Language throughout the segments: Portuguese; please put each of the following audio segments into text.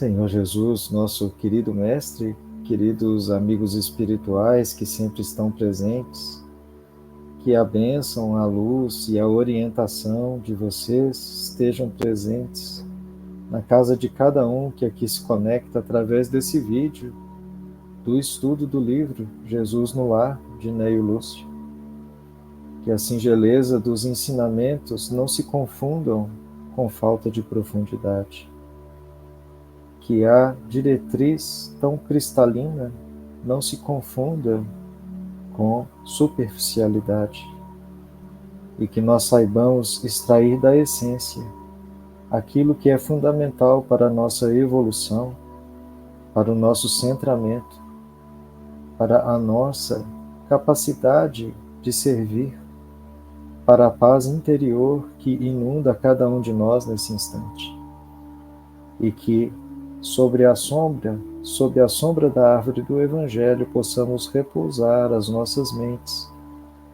Senhor Jesus, nosso querido Mestre, queridos amigos espirituais que sempre estão presentes, que a bênção, a luz e a orientação de vocês estejam presentes na casa de cada um que aqui se conecta através desse vídeo do estudo do livro Jesus no Lar, de Neio Lúcio. Que a singeleza dos ensinamentos não se confundam com falta de profundidade. Que a diretriz tão cristalina não se confunda com superficialidade e que nós saibamos extrair da essência aquilo que é fundamental para a nossa evolução, para o nosso centramento, para a nossa capacidade de servir, para a paz interior que inunda cada um de nós nesse instante. E que sob a sombra da árvore do Evangelho, possamos repousar as nossas mentes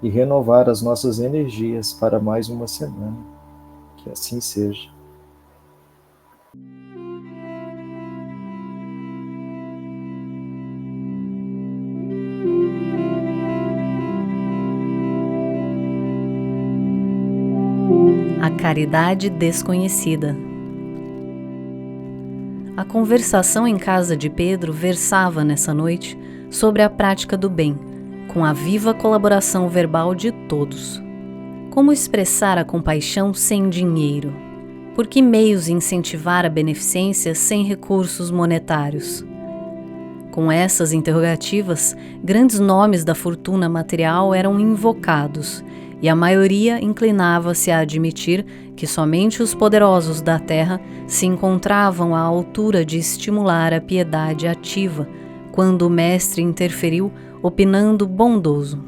e renovar as nossas energias para mais uma semana. Que assim seja. A caridade desconhecida. A conversação em casa de Pedro versava nessa noite sobre a prática do bem, com a viva colaboração verbal de todos. Como expressar a compaixão sem dinheiro? Por que meios incentivar a beneficência sem recursos monetários? Com essas interrogativas, grandes nomes da fortuna material eram invocados, e a maioria inclinava-se a admitir que somente os poderosos da terra se encontravam à altura de estimular a piedade ativa, quando o mestre interferiu, opinando bondoso.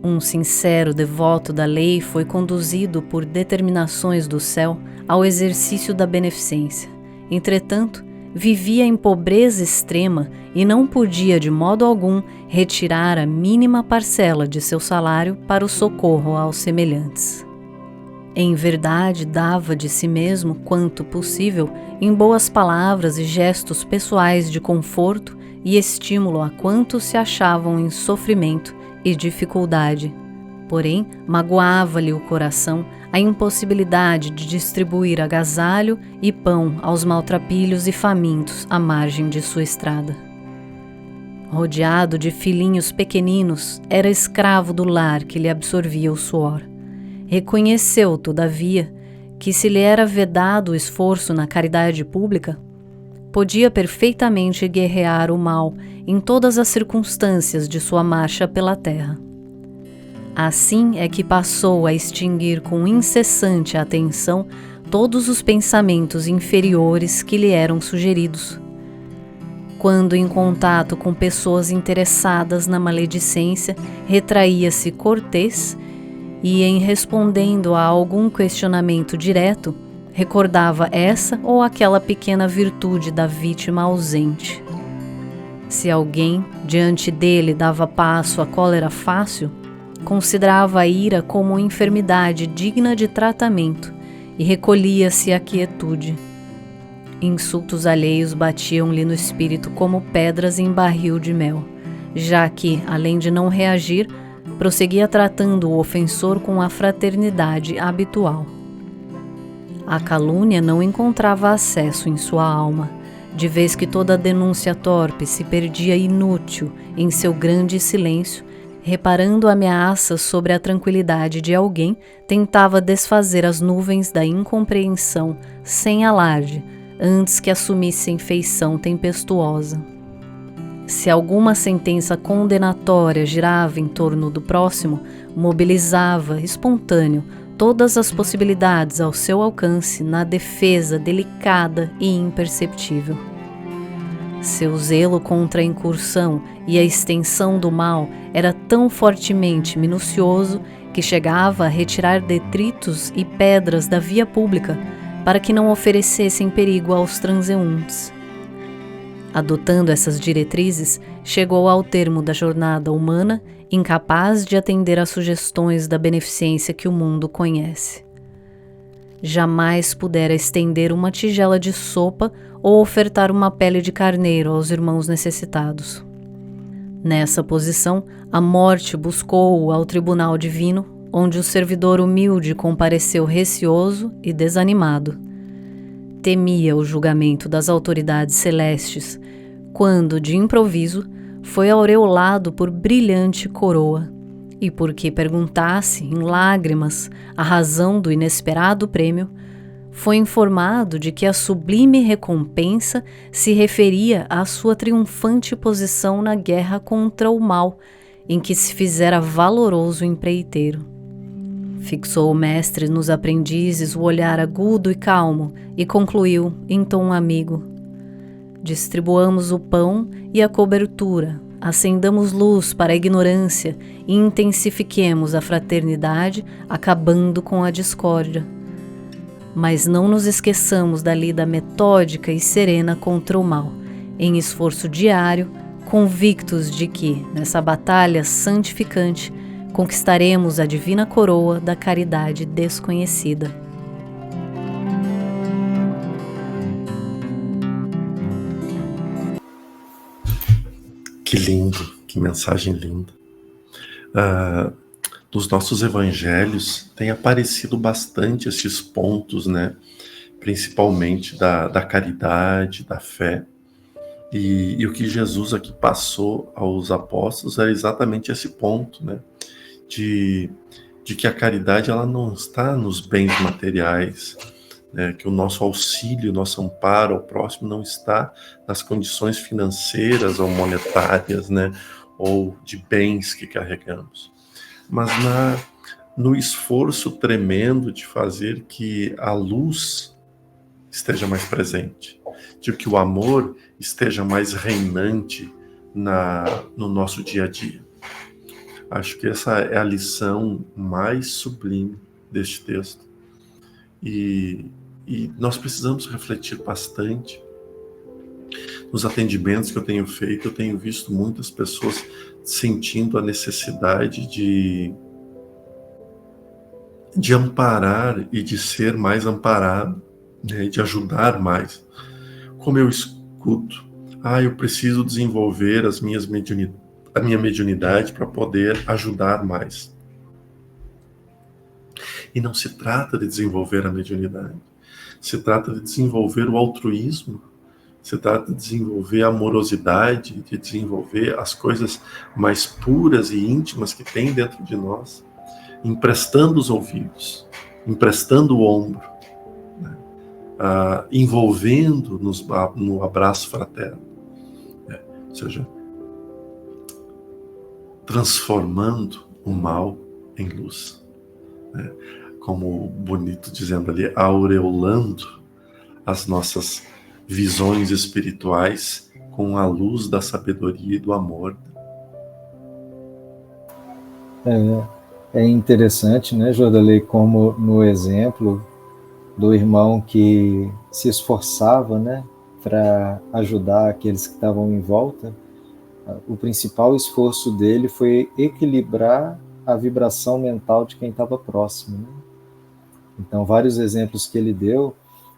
Um sincero devoto da lei foi conduzido por determinações do céu ao exercício da beneficência. Entretanto, vivia em pobreza extrema e não podia de modo algum retirar a mínima parcela de seu salário para o socorro aos semelhantes. Em verdade, dava de si mesmo quanto possível em boas palavras e gestos pessoais de conforto e estímulo a quantos se achavam em sofrimento e dificuldade. Porém, magoava-lhe o coração a impossibilidade de distribuir agasalho e pão aos maltrapilhos e famintos à margem de sua estrada. Rodeado de filhinhos pequeninos, era escravo do lar que lhe absorvia o suor. Reconheceu, todavia, que se lhe era vedado o esforço na caridade pública, podia perfeitamente guerrear o mal em todas as circunstâncias de sua marcha pela terra. Assim é que passou a extinguir com incessante atenção todos os pensamentos inferiores que lhe eram sugeridos. Quando em contato com pessoas interessadas na maledicência, retraía-se cortês e, em respondendo a algum questionamento direto, recordava essa ou aquela pequena virtude da vítima ausente. Se alguém, diante dele, dava passo à cólera fácil, considerava a ira como enfermidade digna de tratamento e recolhia-se à quietude. Insultos alheios batiam-lhe no espírito como pedras em barril de mel, já que, além de não reagir, prosseguia tratando o ofensor com a fraternidade habitual. A calúnia não encontrava acesso em sua alma, de vez que toda denúncia torpe se perdia inútil em seu grande silêncio. Reparando ameaças sobre a tranquilidade de alguém, tentava desfazer as nuvens da incompreensão sem alarde, antes que assumissem feição tempestuosa. Se alguma sentença condenatória girava em torno do próximo, mobilizava, espontâneo, todas as possibilidades ao seu alcance na defesa delicada e imperceptível. Seu zelo contra a incursão e a extensão do mal era tão fortemente minucioso que chegava a retirar detritos e pedras da via pública para que não oferecessem perigo aos transeuntes. Adotando essas diretrizes, chegou ao termo da jornada humana, incapaz de atender às sugestões da beneficência que o mundo conhece. Jamais pudera estender uma tigela de sopa ou ofertar uma pele de carneiro aos irmãos necessitados. Nessa posição, a morte buscou-o ao tribunal divino, onde o servidor humilde compareceu receoso e desanimado. Temia o julgamento das autoridades celestes, quando, de improviso, foi aureolado por brilhante coroa, e porque perguntasse, em lágrimas, a razão do inesperado prêmio, foi informado de que a sublime recompensa se referia à sua triunfante posição na guerra contra o mal, em que se fizera valoroso empreiteiro. Fixou o mestre nos aprendizes o olhar agudo e calmo e concluiu, em tom amigo: distribuamos o pão e a cobertura, acendamos luz para a ignorância e intensifiquemos a fraternidade, acabando com a discórdia. Mas não nos esqueçamos da lida metódica e serena contra o mal, em esforço diário, convictos de que, nessa batalha santificante, conquistaremos a divina coroa da caridade desconhecida. Que lindo, que mensagem linda. Nos nossos evangelhos tem aparecido bastante esses pontos, né? Principalmente da caridade, da fé. E o que Jesus aqui passou aos apóstolos era exatamente esse ponto, né? De que a caridade ela não está nos bens materiais, né? Que o nosso auxílio, o nosso amparo ao próximo não está nas condições financeiras ou monetárias, né? Ou de bens que carregamos, mas no esforço tremendo de fazer que a luz esteja mais presente, de que o amor esteja mais reinante no nosso dia a dia. Acho que essa é a lição mais sublime deste texto. E nós precisamos refletir bastante. Nos atendimentos que eu tenho feito, eu tenho visto muitas pessoas sentindo a necessidade de amparar e de ser mais amparado, né, de ajudar mais. Como eu escuto, eu preciso desenvolver a minha mediunidade para poder ajudar mais. E não se trata de desenvolver a mediunidade, se trata de desenvolver o altruísmo, se trata de desenvolver a amorosidade, de desenvolver as coisas mais puras e íntimas que tem dentro de nós, emprestando os ouvidos, emprestando o ombro, né? Envolvendo no abraço fraterno, né? Ou seja, transformando o mal em luz, né? Como bonito dizendo ali, aureolando as nossas visões espirituais com a luz da sabedoria e do amor. É interessante, né, Jordalei, como no exemplo do irmão que se esforçava, né, para ajudar aqueles que estavam em volta, o principal esforço dele foi equilibrar a vibração mental de quem estava próximo, né? Então, vários exemplos que ele deu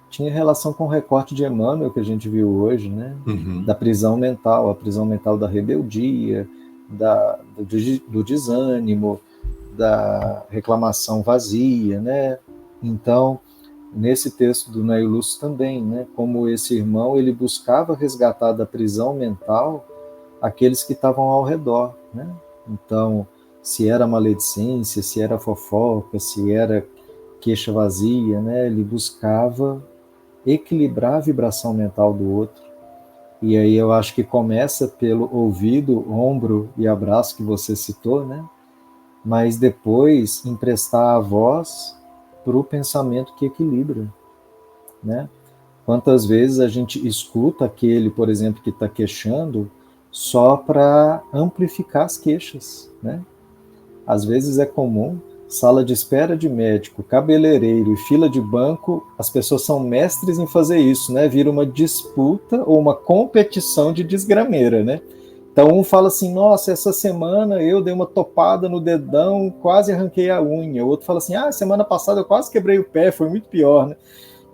tinha relação com o recorte de Emmanuel que a gente viu hoje, né? Uhum. Da prisão mental, a prisão mental da rebeldia, do desânimo, da reclamação vazia, né? Então, nesse texto do Nail Lúcio também, né? Como esse irmão, ele buscava resgatar da prisão mental aqueles que estavam ao redor, né? Então, se era maledicência, se era fofoca, se era queixa vazia, né? Ele buscava equilibrar a vibração mental do outro. E aí eu acho que começa pelo ouvido, ombro e abraço que você citou, né? Mas depois emprestar a voz para o pensamento que equilibra, né? Quantas vezes a gente escuta aquele, por exemplo, que está queixando só para amplificar as queixas, né? Às vezes é comum, sala de espera de médico, cabeleireiro e fila de banco, as pessoas são mestres em fazer isso, né? Vira uma disputa ou uma competição de desgrameira, né? Então um fala assim, nossa, essa semana eu dei uma topada no dedão, quase arranquei a unha. O outro fala assim, semana passada eu quase quebrei o pé, foi muito pior, né?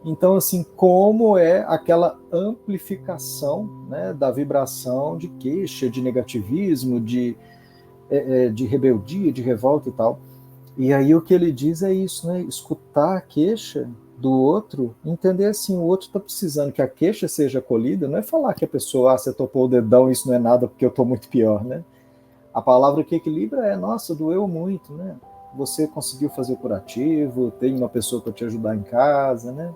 Então, assim, como é aquela amplificação, né, da vibração de queixa, de negativismo, de rebeldia, de revolta e tal. E aí o que ele diz é isso, né? Escutar a queixa do outro, entender assim, o outro está precisando que a queixa seja acolhida, não é falar que a pessoa, você topou o dedão, isso não é nada porque eu estou muito pior, né? A palavra que equilibra é, nossa, doeu muito, né? Você conseguiu fazer o curativo, tem uma pessoa para te ajudar em casa, né?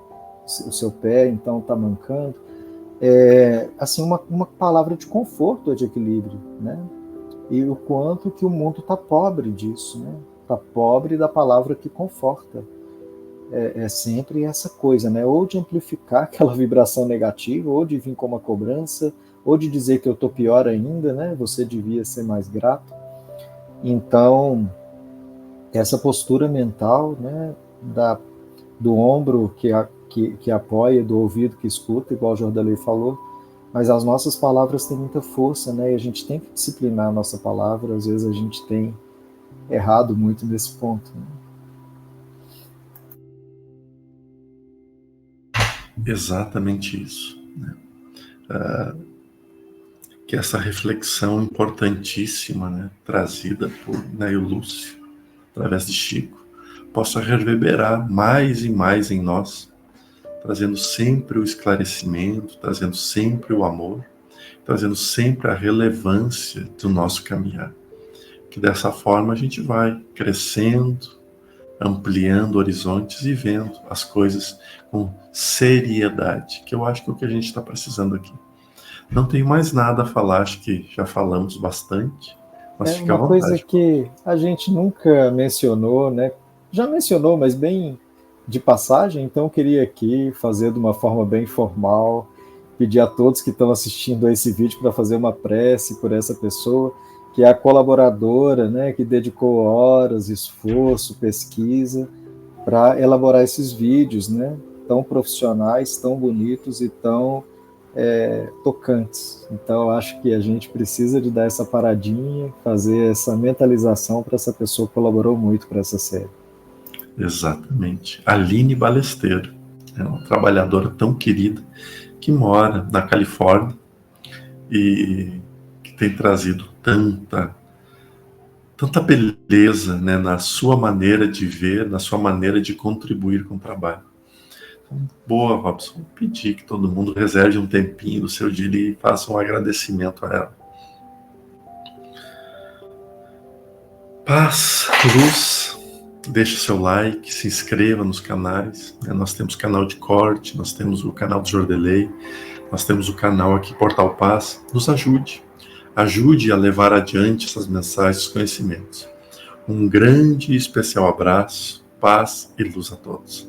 O seu pé, então, está mancando. Assim, uma palavra de conforto, de equilíbrio, né? E o quanto que o mundo está pobre disso, né? Está pobre da palavra que conforta. É sempre essa coisa, né? Ou de amplificar aquela vibração negativa, ou de vir com uma cobrança, ou de dizer que eu estou pior ainda, né? Você devia ser mais grato. Então, essa postura mental, né? Do ombro que apoia, do ouvido que escuta, igual o Jordanley falou, mas as nossas palavras têm muita força, né? E a gente tem que disciplinar a nossa palavra, às vezes a gente tem errado muito nesse ponto, né? Exatamente isso, né? Que essa reflexão importantíssima, né, trazida por Neil Lúcio, através de Chico, possa reverberar mais e mais em nós, trazendo sempre o esclarecimento, trazendo sempre o amor, trazendo sempre a relevância do nosso caminhar. Que dessa forma a gente vai crescendo, ampliando horizontes e vendo as coisas com seriedade, que eu acho que é o que a gente está precisando aqui. Não tenho mais nada a falar, acho que já falamos bastante, mas fica à Uma coisa vontade. que a gente nunca mencionou, né? Já mencionou, mas bem de passagem, então eu queria aqui fazer de uma forma bem formal, pedir a todos que estão assistindo a esse vídeo para fazer uma prece por essa pessoa, que é a colaboradora, né, que dedicou horas, esforço, pesquisa para elaborar esses vídeos, né, tão profissionais, tão bonitos e tão tocantes. Então, eu acho que a gente precisa de dar essa paradinha, fazer essa mentalização para essa pessoa que colaborou muito para essa série. Exatamente. Aline Balesteiro é uma trabalhadora tão querida que mora na Califórnia e que tem trazido tanta beleza, né, na sua maneira de ver, na sua maneira de contribuir com o trabalho. Então, boa, Robson. Vou pedir que todo mundo reserve um tempinho do seu dia e faça um agradecimento a ela. Paz, luz. Deixe o seu like, se inscreva nos canais. Nós temos canal de corte, nós temos o canal do Jordelei, nós temos o canal aqui Portal Paz. Nos ajude. Ajude a levar adiante essas mensagens, esses conhecimentos. Um grande e especial abraço, paz e luz a todos.